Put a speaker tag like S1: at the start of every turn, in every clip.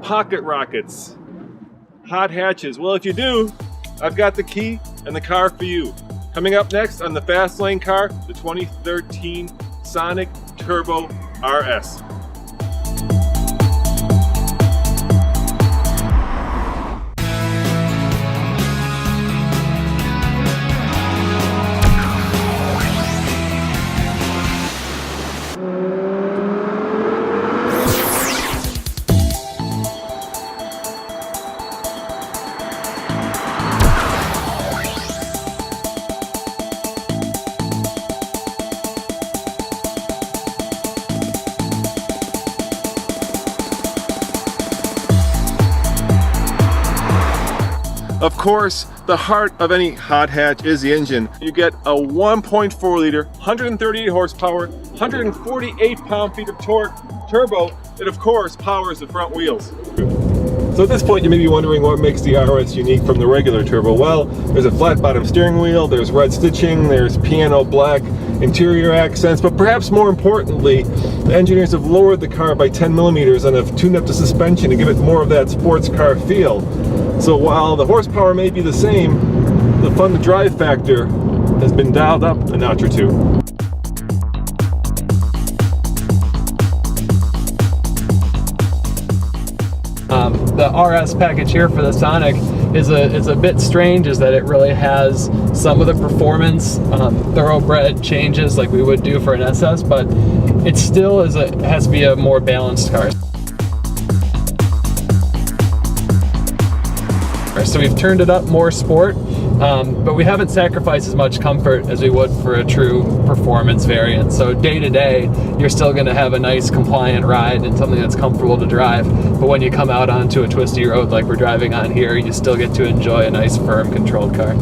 S1: pocket rockets, hot hatches? Well, if you do, I've got the key and the car for you. Coming up next on the Fast Lane car, the 2013 Sonic Turbo RS. Of course, the heart of any hot hatch is the engine. You get a 1.4 liter, 138 horsepower, 148 pound-feet of torque turbo that of course powers the front wheels. So at this point you may be wondering what makes the RS unique from the regular turbo. Well, there's a flat bottom steering wheel, there's red stitching, there's piano black interior accents, but perhaps more importantly, the engineers have lowered the car by 10 millimeters and have tuned up the suspension to give it more of that sports car feel. So while the horsepower may be the same, the fun to drive factor has been dialed up a notch or two.
S2: The RS package here for the Sonic is a bit strange, is that it really has some of the performance thoroughbred changes like we would do for an SS, but it still has to be a more balanced car. So we've turned it up more sport, but we haven't sacrificed as much comfort as we would for a true performance variant. So day to day, you're still going to have a nice compliant ride and something that's comfortable to drive. But when you come out onto a twisty road like we're driving on here, you still get to enjoy a nice, firm, controlled car.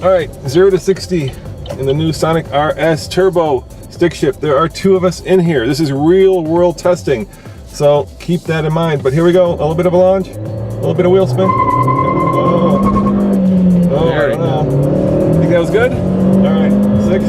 S1: All right, 0 to 60 in the new Sonic RS Turbo stick shift. There are two of us in here. This is real world testing, so keep that in mind. But here we go, a little bit of a launch, a little bit of wheel spin. Think that was good? All right, 6.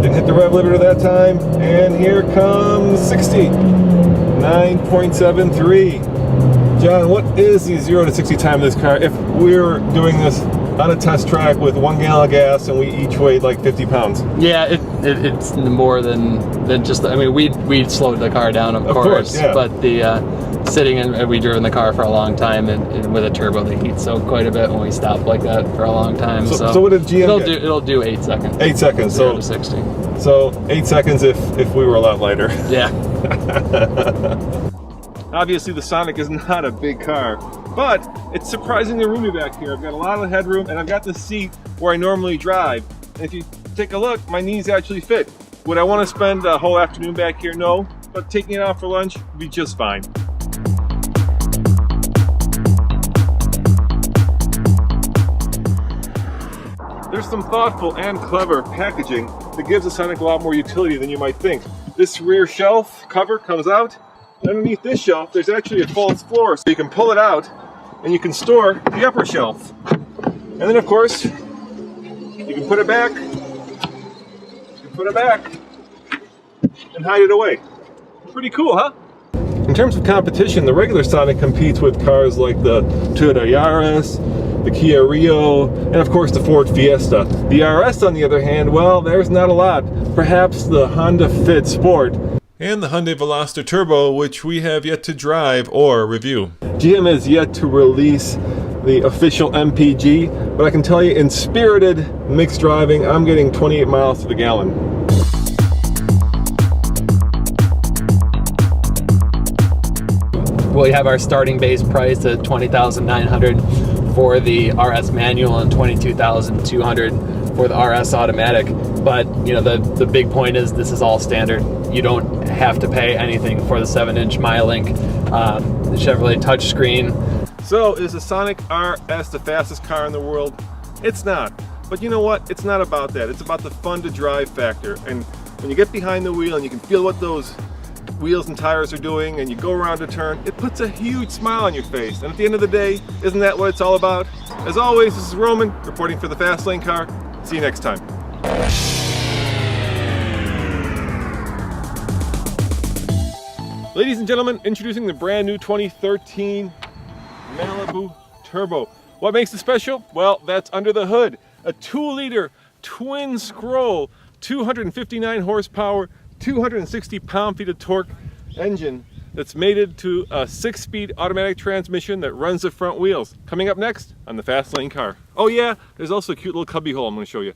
S1: Didn't hit the rev limiter that time. And here comes 60. 9.73. John, what is the 0 to 60 time of this car if we're doing this on a test track with 1 gallon of gas and we each weighed like 50 pounds?
S2: Yeah, it's more than just, I mean, we slowed the car down, of course, yeah. But the sitting and we drove in the car for a long time, and with a turbo they heat soak quite a bit when we stop like that for a long time. So
S1: what did GM
S2: it'll do 8 seconds.
S1: 8 seconds.
S2: 0 to 60.
S1: So 8 seconds if we were a lot lighter.
S2: Yeah.
S1: Obviously the Sonic is not a big car, but it's surprisingly roomy back here. I've got a lot of headroom and I've got the seat where I normally drive. And if you take a look, my knees actually fit. Would I want to spend a whole afternoon back here? No, but taking it out for lunch would be just fine. There's some thoughtful and clever packaging that gives the Sonic a lot more utility than you might think. This rear shelf cover comes out. Underneath this shelf, there's actually a false floor, so you can pull it out and you can store the upper shelf. And then, of course, you can put it back. And hide it away. Pretty cool, huh? In terms of competition, the regular Sonic competes with cars like the Toyota Yaris, the Kia Rio, and of course the Ford Fiesta. The RS, on the other hand, well, there's not a lot. Perhaps the Honda Fit Sport and the Hyundai Veloster Turbo, which we have yet to drive or review. GM has yet to release the official MPG, but I can tell you in spirited mixed driving, I'm getting 28 miles to the gallon.
S2: We have our starting base price at $20,900 for the RS manual and $22,200 for the RS automatic. But you know, the big point is this is all standard. You don't have to pay anything for the 7-inch MyLink, the Chevrolet touchscreen.
S1: So is the Sonic RS the fastest car in the world? It's not. But you know what? It's not about that. It's about the fun to drive factor. And when you get behind the wheel and you can feel what those wheels and tires are doing and you go around a turn, it puts a huge smile on your face. And at the end of the day, isn't that what it's all about? As always, this is Roman reporting for the Fast Lane Car. See you next time. Ladies and gentlemen, introducing the brand new 2013 Malibu Turbo. What makes it special? Well, that's under the hood. A 2-liter twin scroll, 259 horsepower, 260 pound-feet of torque engine that's mated to a 6-speed automatic transmission that runs the front wheels. Coming up next on the Fast Lane Car. Oh yeah, there's also a cute little cubby hole I'm going to show you.